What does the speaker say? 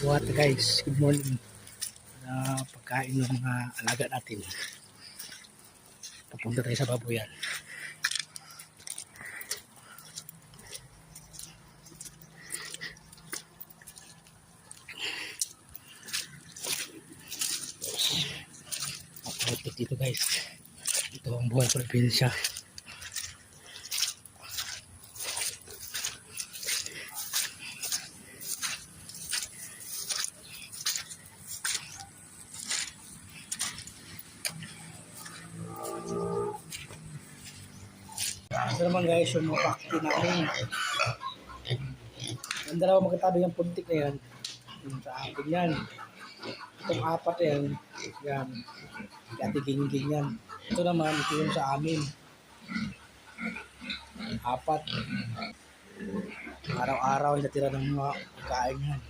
What guys, good morning. Pagkain ng mga alaga natin. Papunta tayo sa baboyan. At dito guys, ito ang buhay probinsya. Ito naman guys yung mga pakti namin. Ang dalawa magkatabi ng puntik na yan. Yung sa akin yan. Itong apat yan. Yan. Kati gingging yan. Ito naman, ito yung sa amin. Apat. Araw-araw yung natira ng mga pagkain yan.